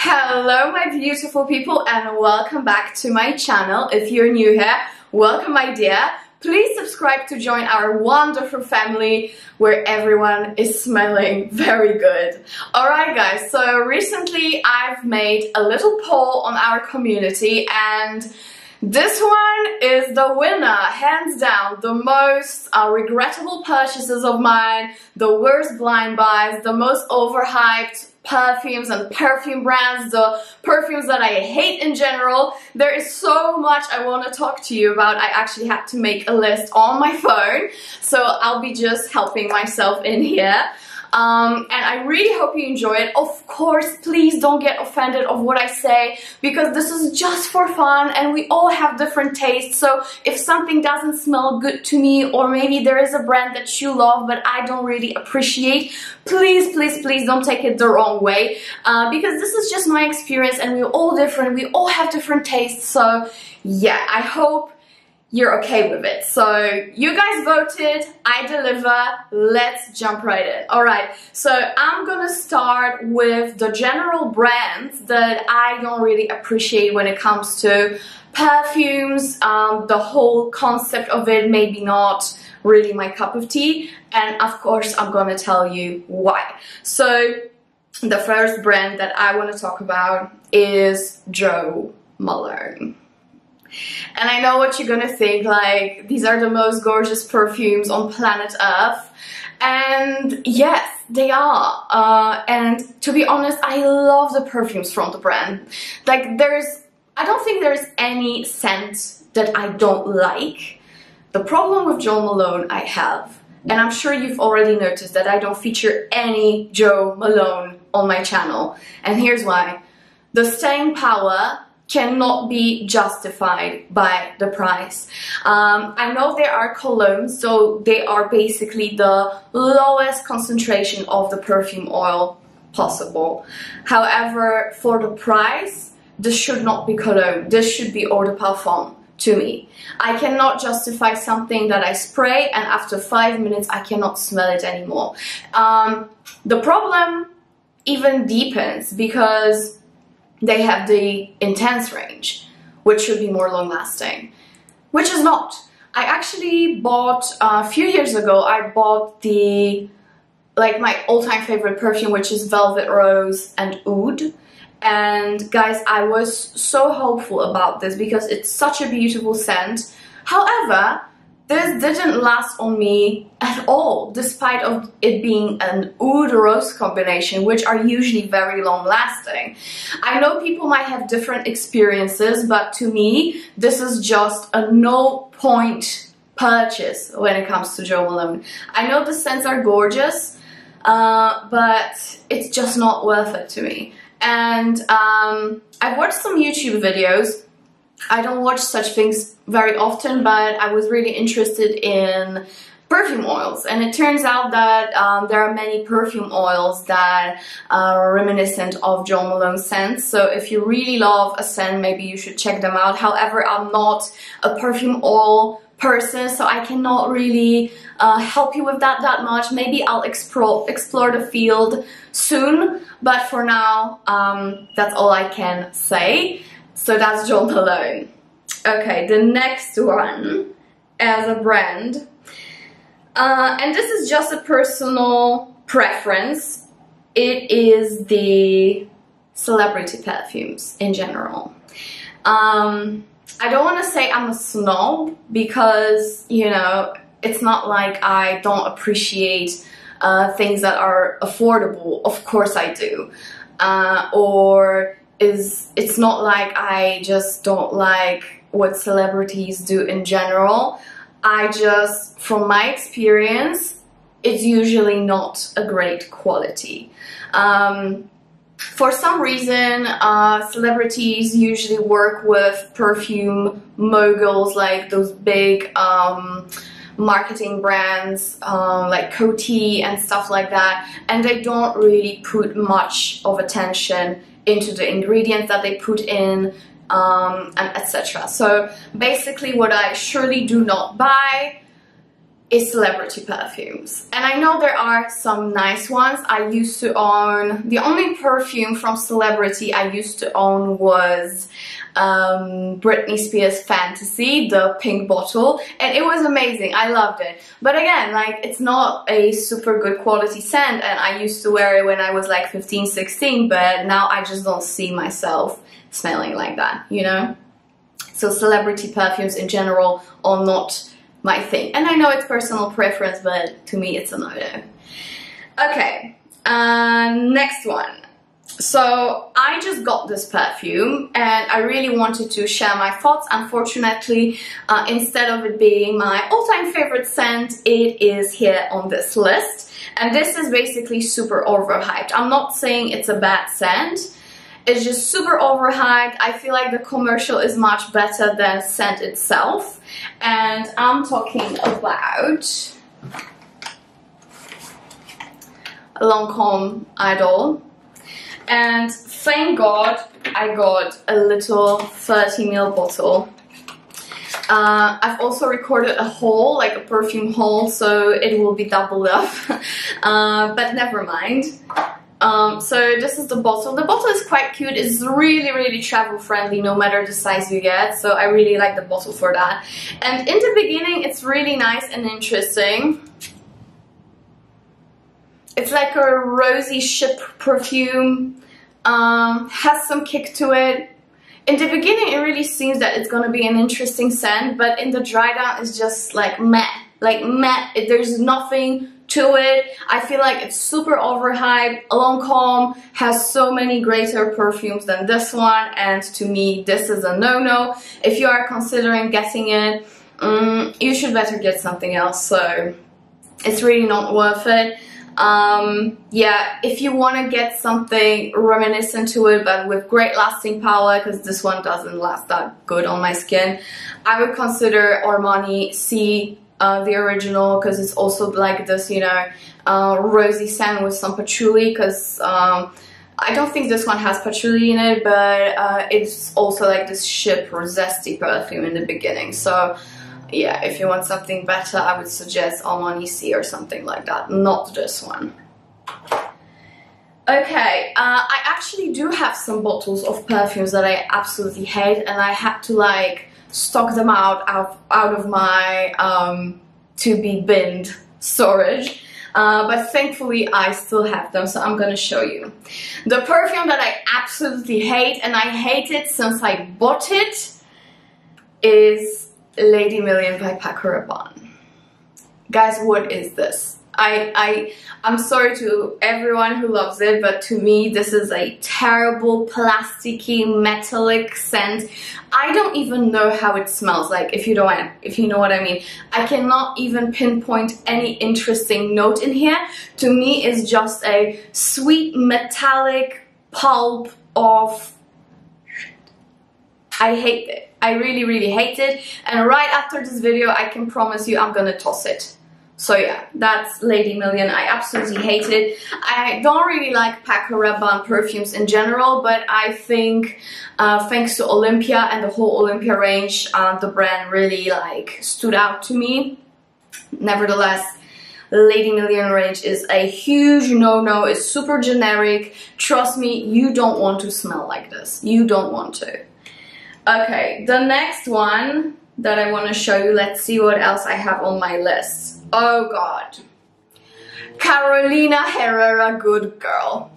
Hello my beautiful people and welcome back to my channel. If you're new here, welcome my dear. Please subscribe to join our wonderful family where everyone is smelling very good. Alright guys, so recently I've made a little poll on our community and this one is the winner, hands down. The most regrettable purchases of mine, the worst blind buys, the most overhyped perfumes and perfume brands, the perfumes that I hate in general. There is so much I want to talk to you about. I actually had to make a list on my phone, so I'll be just helping myself in here. And I really hope you enjoy it. Of course, please don't get offended of what I say because this is just for fun and we all have different tastes. So if something doesn't smell good to me, or maybe there is a brand that you love but I don't really appreciate, please don't take it the wrong way, because this is just my experience and we're all different. We all have different tastes. So yeah, I hope you're okay with it. So you guys voted, I deliver, let's jump right in. Alright, so I'm gonna start with the general brands that I don't really appreciate when it comes to perfumes. The whole concept of it maybe not really my cup of tea, and of course I'm gonna tell you why. So the first brand that I want to talk about is Jo Malone. And I know what you're gonna think, like, these are the most gorgeous perfumes on planet Earth. And yes, they are. And to be honest, I love the perfumes from the brand. Like, I don't think there's any scent that I don't like. The problem with Jo Malone I have, and I'm sure you've already noticed that I don't feature any Jo Malone on my channel. And here's why. The staying power cannot be justified by the price. I know there are colognes, so they are basically the lowest concentration of the perfume oil possible. However, for the price, this should not be cologne. This should be eau de parfum to me. I cannot justify something that I spray and after 5 minutes I cannot smell it anymore. The problem even deepens because they have the intense range, which should be more long lasting, which is not. I actually bought, a few years ago, I bought my all-time favorite perfume, which is Velvet Rose and Oud. And guys, I was so hopeful about this because it's such a beautiful scent. However, this didn't last on me at all, despite of it being an oud rose combination, which are usually very long lasting. I know people might have different experiences, but to me, this is just a no point purchase when it comes to Jo Malone. I know the scents are gorgeous, but it's just not worth it to me. And I've watched some YouTube videos. I don't watch such things very often, but I was really interested in perfume oils, and it turns out that there are many perfume oils that are reminiscent of Jo Malone scents. So if you really love a scent, maybe you should check them out. However, I'm not a perfume oil person, so I cannot really help you with that much. Maybe I'll explore the field soon, but for now, that's all I can say. So that's Jo Malone. Okay, the next one as a brand, and this is just a personal preference, it is the celebrity perfumes in general. I don't want to say I'm a snob because, you know, it's not like I don't appreciate things that are affordable. Of course I do. It's not like I just don't like what celebrities do in general. I just, from my experience, it's usually not a great quality. For some reason, celebrities usually work with perfume moguls, like those big marketing brands like Coty and stuff like that, and they don't really put much of attention into the ingredients that they put in, and etc. So basically what I surely do not buy is Celebrity Perfumes. And I know there are some nice ones. I used to own, the only perfume from Celebrity I used to own was Britney Spears Fantasy, the pink bottle, and it was amazing. I loved it. But again, like, it's not a super good quality scent, and I used to wear it when I was like 15, 16, but now I just don't see myself smelling like that, you know? So Celebrity perfumes in general are not my thing. And I know it's personal preference, but to me it's a no-no. Okay, next one. So I just got this perfume and I really wanted to share my thoughts. Unfortunately, instead of it being my all-time favorite scent, it is here on this list. And this is basically super overhyped. I'm not saying it's a bad scent. It's just super overhyped. I feel like the commercial is much better than scent itself. And I'm talking about Lancôme Idol. And thank God I got a little 30ml bottle. I've also recorded a haul, like a perfume haul, so it will be doubled up. But never mind. So this is the bottle. The bottle is quite cute. It's really, really travel friendly no matter the size you get. So I really like the bottle for that. And in the beginning it's really nice and interesting. It's like a rosy ship perfume. Has some kick to it. In the beginning it really seems that it's gonna be an interesting scent, but in the dry down it's just like meh. Like meh. There's nothing to it. I feel like it's super overhyped. Lancôme has so many greater perfumes than this one, and to me this is a no-no. If you are considering getting it, you should better get something else. So it's really not worth it. Yeah, if you want to get something reminiscent to it but with great lasting power, because this one doesn't last that good on my skin, I would consider Armani C, the original, because it's also like this, you know, rosy scent with some patchouli, because I don't think this one has patchouli in it, but it's also like this ship or zesty perfume in the beginning. So yeah, if you want something better, I would suggest Armani C or something like that, not this one. Okay, I actually do have some bottles of perfumes that I absolutely hate, and I had to like stock them out of my to be binned storage. But thankfully I still have them, so I'm gonna show you. The perfume that I absolutely hate, and I hate it since I bought it, is Lady Million by Paco Rabanne. Guys, what is this? I'm sorry to everyone who loves it, but to me this is a terrible plasticky metallic scent. I don't even know how it smells like, if you know what I mean. I cannot even pinpoint any interesting note in here. To me it's just a sweet metallic pulp of... I hate it. I really, really hate it. And right after this video, I can promise you I'm gonna toss it. So yeah, that's Lady Million. I absolutely hate it. I don't really like Paco Rabanne perfumes in general, but I think thanks to Olympia and the whole Olympia range, the brand really like stood out to me. Nevertheless, Lady Million range is a huge no-no. It's super generic. Trust me, you don't want to smell like this. You don't want to. Okay, the next one that I want to show you, let's see what else I have on my list. Oh god. Carolina Herrera Good Girl.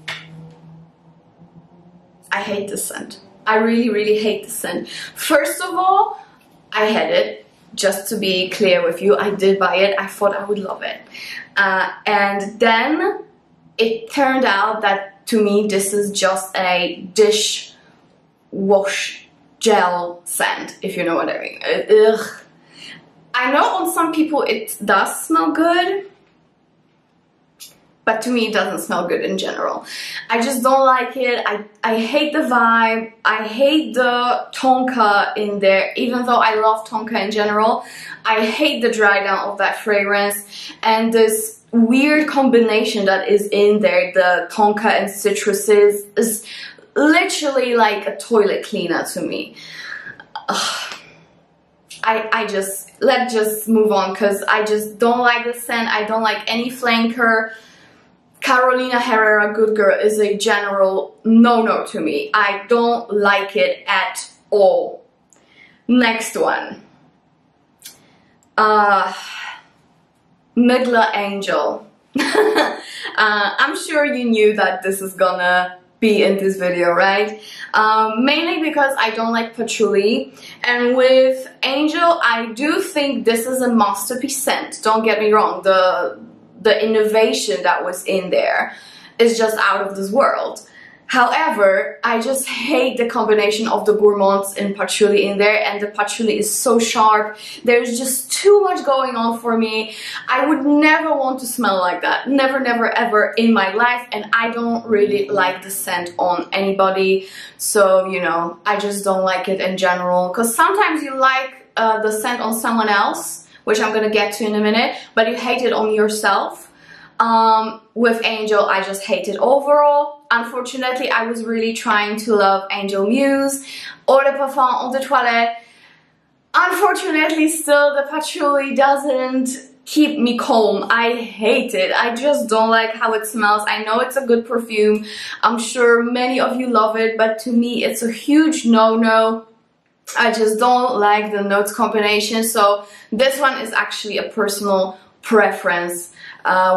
I hate the scent. I really, really hate the scent. First of all, I had it. Just to be clear with you, I did buy it. I thought I would love it. And then it turned out that to me this is just a dish wash gel scent, if you know what I mean. Ugh. I know on some people it does smell good, but to me it doesn't smell good in general. I just don't like it. I hate the vibe. I hate the tonka in there, even though I love tonka in general. I hate the dry down of that fragrance, and this weird combination that is in there, the tonka and citruses, is literally like a toilet cleaner to me. Ugh. let's just move on, because I just don't like the scent. I don't like any flanker. Carolina Herrera Good Girl is a general no-no to me. I don't like it at all. Next one. Midler Angel. I'm sure you knew that this is gonna be in this video, right? Mainly because I don't like patchouli, and with Angel I do think this is a masterpiece scent. Don't get me wrong, the innovation that was in there is just out of this world. However, I just hate the combination of the gourmands and patchouli in there, and the patchouli is so sharp. There's just too much going on for me. I would never want to smell like that. Never, never, ever in my life, and I don't really like the scent on anybody. So, you know, I just don't like it in general, because sometimes you like the scent on someone else, which I'm gonna get to in a minute, but you hate it on yourself. With Angel, I just hate it overall. Unfortunately, I was really trying to love Angel Muse, Eau de Parfum, Eau de Toilette. Unfortunately, still the patchouli doesn't keep me calm. I hate it. I just don't like how it smells. I know it's a good perfume. I'm sure many of you love it, but to me, it's a huge no-no. I just don't like the notes combination. So this one is actually a personal preference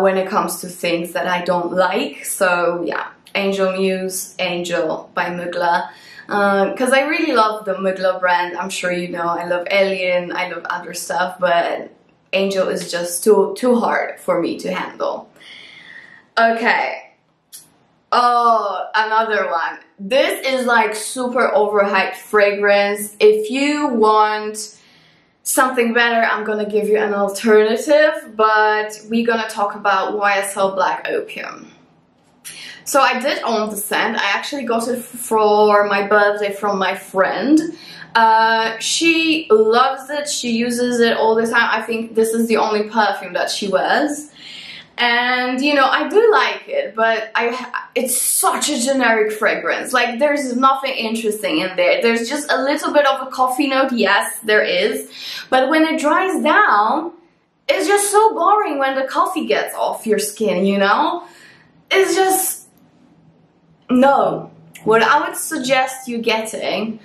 when it comes to things that I don't like. So yeah, Angel Muse, Angel by Mugler, because I really love the Mugler brand. I'm sure you know I love Alien, I love other stuff, but Angel is just too hard for me to handle. Okay. Oh, another one. This is like super overhyped fragrance. If you want something better, I'm gonna give you an alternative, but we're gonna talk about YSL Black Opium. So I did own the scent. I actually got it for my birthday from my friend. She loves it, she uses it all the time. I think this is the only perfume that she wears. And you know, I do like it, but it's such a generic fragrance. Like, there's nothing interesting in there. There's just a little bit of a coffee note, yes, there is. But when it dries down, it's just so boring when the coffee gets off your skin, you know? It's just, no. What I would suggest you getting,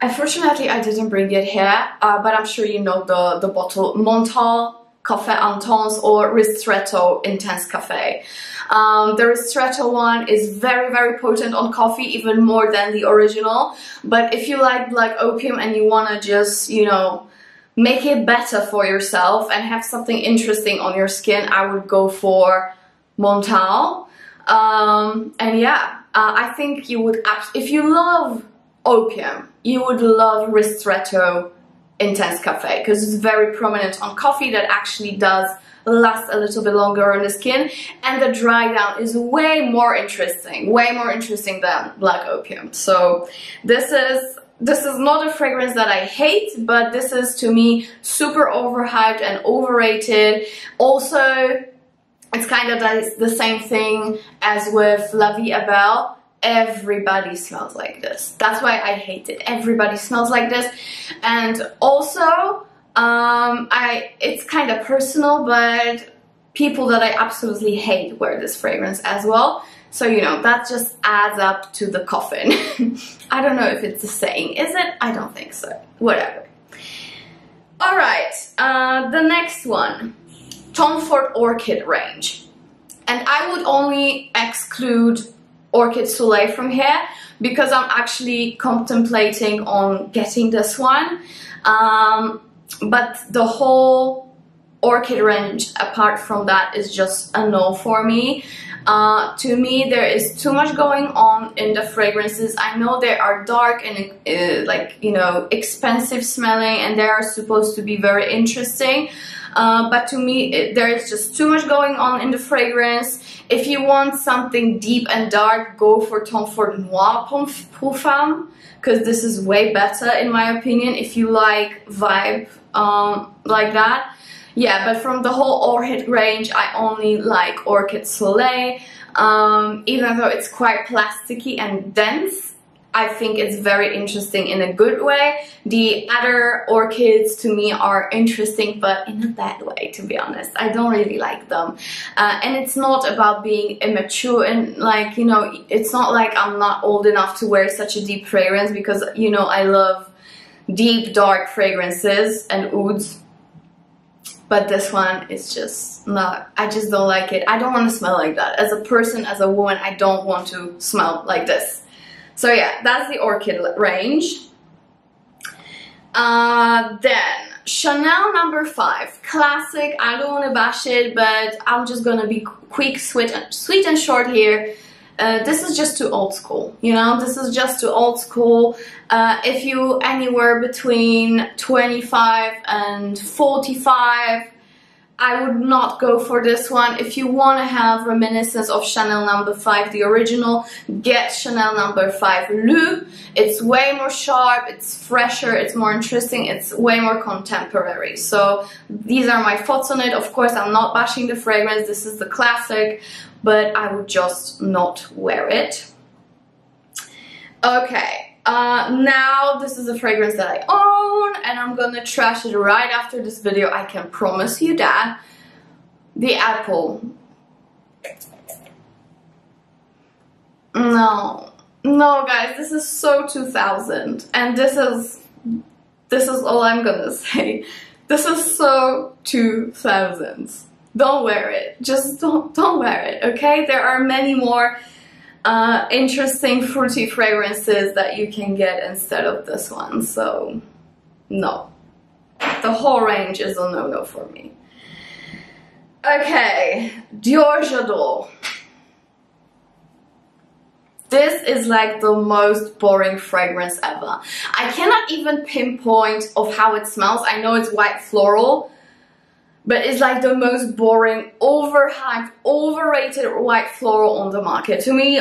unfortunately I didn't bring it here, but I'm sure you know the bottle, Montal Café Intense or Ristretto Intense Café. The Ristretto one is very, very potent on coffee, even more than the original. But if you like Black Opium and you want to just, you know, make it better for yourself and have something interesting on your skin, I would go for Montal. And yeah, I think you would, if you love Opium, you would love Ristretto Intense Café, because it's very prominent on coffee, that actually does last a little bit longer on the skin, and the dry down is way more interesting than Black Opium. So this is not a fragrance that I hate, but this is to me super overhyped and overrated. Also, it's kind of the same thing as with La Vie est Belle. Everybody smells like this. That's why I hate it. Everybody smells like this. And also, it's kind of personal, but people that I absolutely hate wear this fragrance as well. So, you know, that just adds up to the coffin. I don't know if it's the saying. Is it? I don't think so. Whatever. Alright, the next one. Tom Ford Orchid range. And I would only exclude Orchid Soleil from here, because I'm actually contemplating on getting this one. But the whole Orchid range, apart from that, is just a no for me. To me, there is too much going on in the fragrances. I know they are dark and like, you know, expensive smelling, and they are supposed to be very interesting. But to me, there is just too much going on in the fragrance. If you want something deep and dark, go for Tom Ford Noir Parfum, because this is way better in my opinion if you like vibe like that. Yeah, but from the whole Orchid range, I only like Orchid Soleil, even though it's quite plasticky and dense. I think it's very interesting in a good way. The other orchids to me are interesting, but in a bad way, to be honest. I don't really like them. And it's not about being immature and like, you know, it's not like I'm not old enough to wear such a deep fragrance, because, you know, I love deep dark fragrances and ouds. But this one is just not, I just don't like it. I don't want to smell like that. As a person, as a woman, I don't want to smell like this. So yeah, that's the Orchid range. Then Chanel number 5, classic. I don't want to bash it, but I'm just gonna be quick, sweet and short here. This is just too old school, you know, this is just too old school. If you anywhere between 25 and 45, I would not go for this one. If you want to have reminiscence of Chanel number 5, the original, get Chanel number 5 Lou. It's way more sharp, it's fresher, it's more interesting, it's way more contemporary. So these are my thoughts on it. Of course, I'm not bashing the fragrance, this is the classic, but I would just not wear it. Okay. Now this is a fragrance that I own, and I'm gonna trash it right after this video, I can promise you that. The Apple. No, guys, this is so 2000, and this is all I'm gonna say. This is so 2000s. Don't wear it. Just don't wear it, okay? There are many more interesting fruity fragrances that you can get instead of this one, so no, the whole range is a no-no for me. Okay, Dior J'adore. This is like the most boring fragrance ever. I cannot even pinpoint of how it smells. I know it's white floral, but it's like the most boring, overhyped, overrated white floral on the market. To me,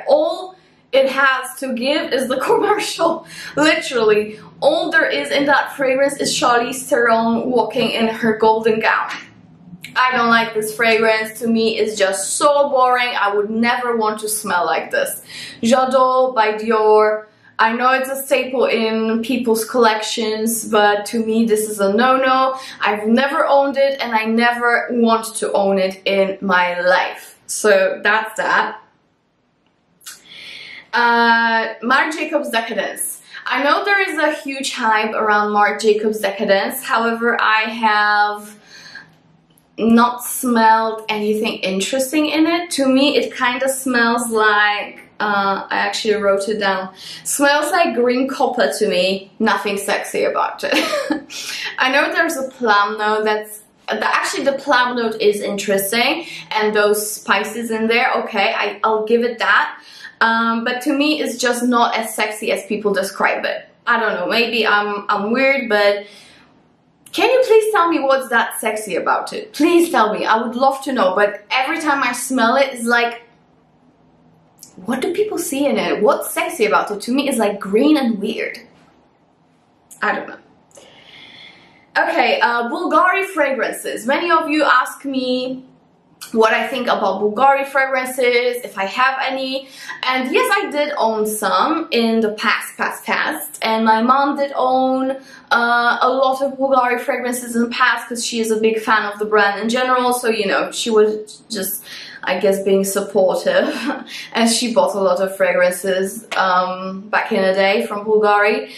all it has to give is the commercial. Literally, all there is in that fragrance is Charlize Theron walking in her golden gown. I don't like this fragrance. To me, it's just so boring. I would never want to smell like this. J'adore by Dior. I know it's a staple in people's collections, but to me this is a no-no. I've never owned it, and I never want to own it in my life. So that's that. Marc Jacobs Decadence. I know there is a huge hype around Marc Jacobs Decadence, however I have not smelled anything interesting in it. To me it kind of smells like, I actually wrote it down. Smells like green copper to me. Nothing sexy about it. I know there's a plum note actually the plum note is interesting, and those spices in there, okay, I'll give it that. But to me it's just not as sexy as people describe it. I don't know, maybe I'm weird, but can you please tell me what's that sexy about it? Please tell me, I would love to know. But every time I smell it, it's like, what do people see in it? What's sexy about it? To me, it's like green and weird. I don't know. Okay, Bulgari Fragrances. Many of you ask me what I think about Bulgari fragrances, if I have any. And yes, I did own some in the past. And my mom did own a lot of Bulgari fragrances in the past, because she is a big fan of the brand in general. So, you know, she was just, I guess, being supportive. And she bought a lot of fragrances back in the day from Bulgari.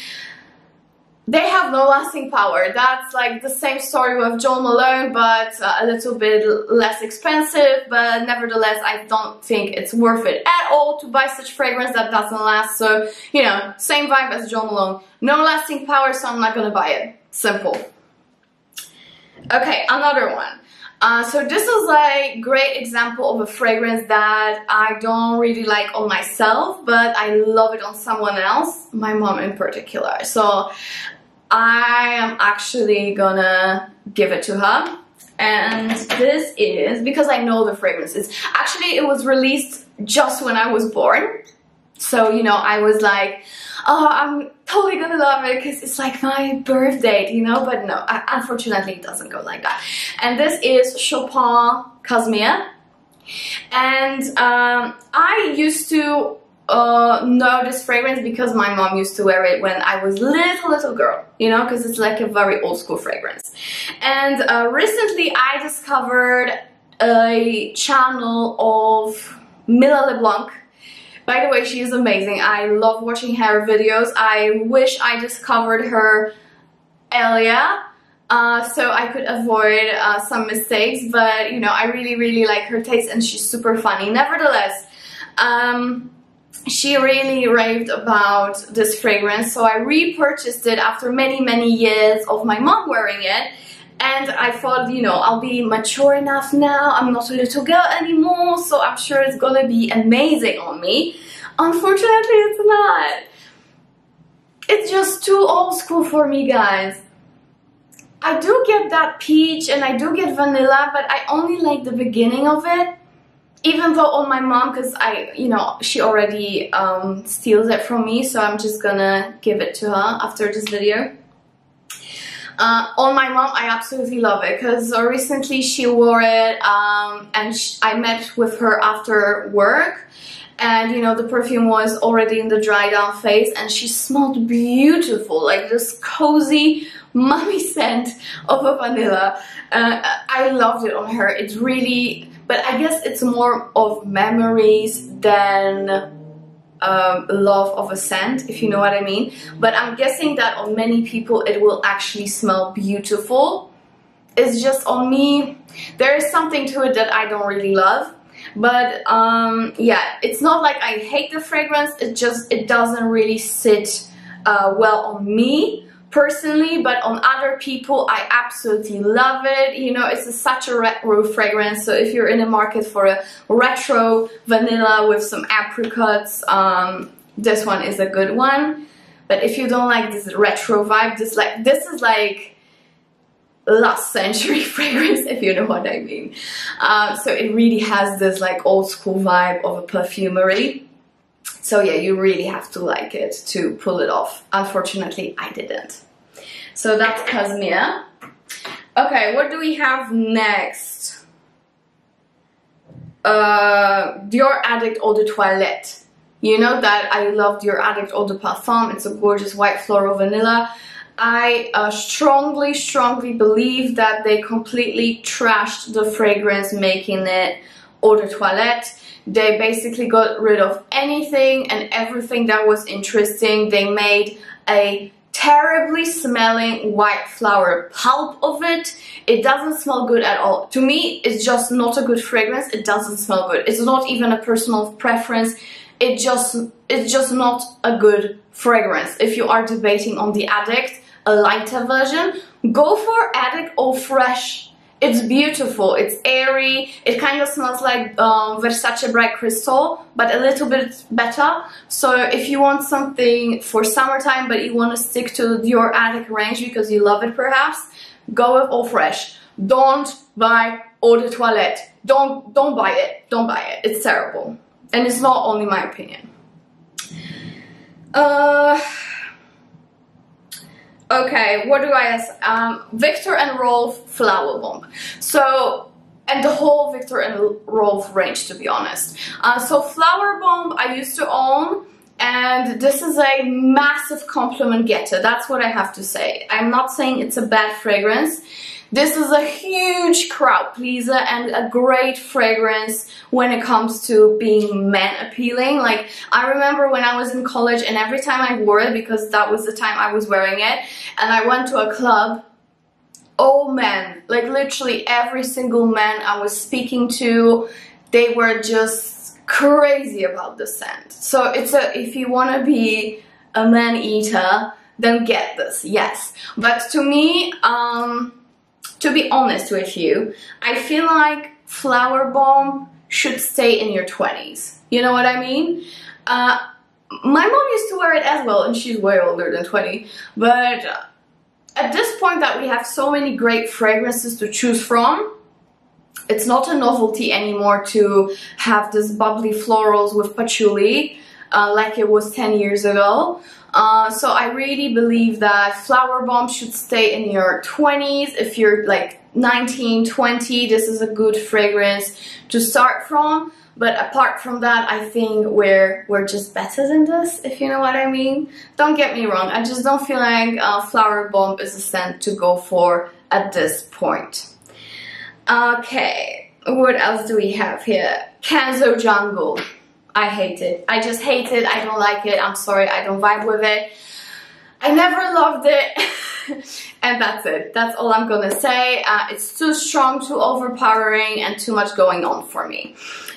They have no lasting power. That's like the same story with Jo Malone, but a little bit less expensive. But nevertheless, I don't think it's worth it at all to buy such fragrance that doesn't last. So, you know, same vibe as Jo Malone. No lasting power, so I'm not gonna buy it. Simple. Okay, another one. So this is a great example of a fragrance that I don't really like on myself, but I love it on someone else, my mom in particular. So I am actually gonna give it to her. And this is, because I know the fragrance is, actually it was released just when I was born. So, you know, I was like, oh, I'm totally gonna love it because it's like my birth date, you know, but no, unfortunately it doesn't go like that. And this is Chopin Casimir. And I used to know this fragrance because my mom used to wear it when I was little girl, you know, because it's like a very old school fragrance. And recently I discovered a channel of Miller LeBlanc. By the way, she is amazing. I love watching her videos. I wish I discovered her earlier, so I could avoid some mistakes, but you know, I really like her taste and she's super funny. Nevertheless, she really raved about this fragrance, so I repurchased it after many years of my mom wearing it. And I thought, you know, I'll be mature enough now, I'm not a little girl anymore, so I'm sure it's gonna be amazing on me. Unfortunately, it's not. It's just too old school for me, guys. I do get that peach and I do get vanilla, but I only like the beginning of it. Even though on my mom, because you know, she already steals it from me, so I'm just gonna give it to her after this video. On my mom, I absolutely love it because recently she wore it and I met with her after work, and you know, the perfume was already in the dry down phase and she smelled beautiful, like this cozy mommy scent of a vanilla. I loved it on her. It's really, but I guess it's more of memories than love of a scent, if you know what I mean. But I'm guessing that on many people it will actually smell beautiful. It's just on me, there is something to it that I don't really love. But yeah, it's not like I hate the fragrance, it doesn't really sit well on me personally, but on other people I absolutely love it. You know, it's such a retro fragrance, so if you're in the market for a retro vanilla with some apricots, this one is a good one. But if you don't like this retro vibe, this is like last century fragrance, if you know what I mean. So it really has this like old school vibe of a perfumery. So yeah, you really have to like it to pull it off. Unfortunately, I didn't. So that's Casimir. Okay, what do we have next? Dior Addict Eau de Toilette. You know that I love Dior Addict Eau de Parfum. It's a gorgeous white floral vanilla. I strongly believe that they completely trashed the fragrance, making it eau de toilette. They basically got rid of anything and everything that was interesting. They made a terribly smelling white flower pulp of it. It doesn't smell good at all. To me, it's just not a good fragrance. It doesn't smell good. It's not even a personal preference. It's just not a good fragrance. If you are debating on the Addict, a lighter version, go for Addict Eau Fresh. It's beautiful, it's airy, it kind of smells like Versace Bright Crystal, but a little bit better. So if you want something for summertime but you want to stick to your Addict range because you love it perhaps, go with Eau Fresh. Don't buy Eau de Toilette. Don't buy it. Don't buy it. It's terrible. And it's not only my opinion. Okay, what do I ask? Viktor and Rolf Flower Bomb. So, and the whole Viktor and Rolf range, to be honest. So Flower Bomb I used to own, and this is a massive compliment getter. That's what I have to say. I'm not saying it's a bad fragrance. This is a huge crowd pleaser and a great fragrance when it comes to being man appealing. Like, I remember when I was in college and every time I wore it, because that was the time I was wearing it, and I went to a club, oh man, like literally every single man I was speaking to, they were just crazy about the scent. So it's if you want to be a man eater, then get this, yes. But to me, to be honest with you, I feel like Flower Bomb should stay in your 20s. You know what I mean? My mom used to wear it as well, and she's way older than 20. But at this point that we have so many great fragrances to choose from, it's not a novelty anymore to have this bubbly florals with patchouli like it was 10 years ago. So I really believe that Flower Bomb should stay in your 20s. If you're like 19, 20, this is a good fragrance to start from. But apart from that, I think we're just better than this, if you know what I mean. Don't get me wrong, I just don't feel like Flower Bomb is a scent to go for at this point. Okay, what else do we have here? Kenzo Jungle. I hate it. I just hate it. I don't like it. I'm sorry, I don't vibe with it. I never loved it. And that's it. That's all I'm gonna say. It's too strong, too overpowering, and too much going on for me.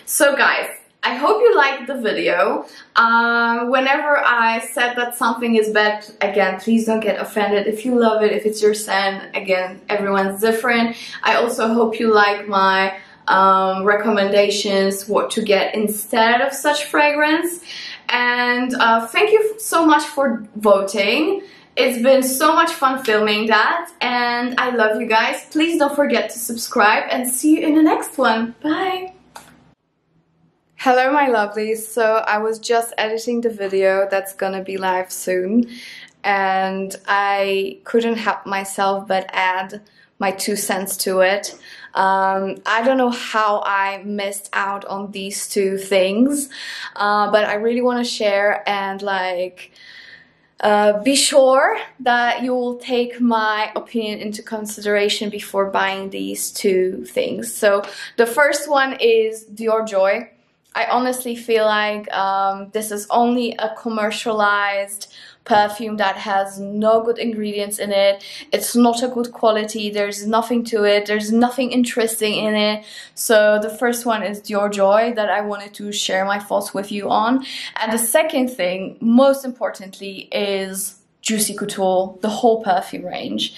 So guys, I hope you liked the video. Whenever I said that something is bad, again, please don't get offended. If you love it, if it's your scent, again, everyone's different. I also hope you like my recommendations, what to get instead of such fragrance. And thank you so much for voting. It's been so much fun filming that, and I love you guys. Please don't forget to subscribe, and see you in the next one. Bye! Hello my lovelies, so I was just editing the video that's gonna be live soon, and I couldn't help myself but add my 2 cents to it. I don't know how I missed out on these 2 things, but I really want to share and like be sure that you will take my opinion into consideration before buying these 2 things. So the first one is Dior Joy. I honestly feel like this is only a commercialized perfume that has no good ingredients in it. It's not a good quality. There's nothing to it. There's nothing interesting in it. So the first one is Dior Joy that I wanted to share my thoughts with you on. And the second thing, most importantly, is Juicy Couture, the whole perfume range.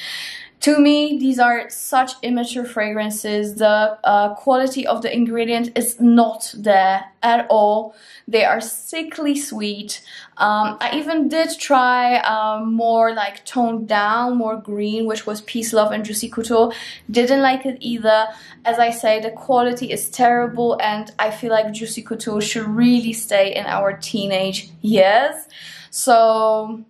To me, these are such immature fragrances. The quality of the ingredient is not there at all. They are sickly sweet. I even did try more like toned down, more green, which was Peace, Love and Juicy Couture. Didn't like it either. As I say, the quality is terrible, and I feel like Juicy Couture should really stay in our teenage years. So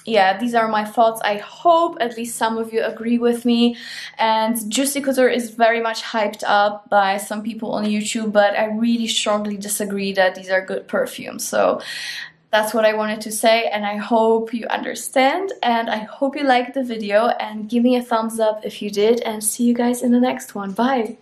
yeah, these are my thoughts. I hope at least some of you agree with me. And Juicy Couture is very much hyped up by some people on YouTube, but I really strongly disagree that these are good perfumes. So that's what I wanted to say, and I hope you understand, and I hope you liked the video, and give me a thumbs up if you did, and see you guys in the next one. Bye!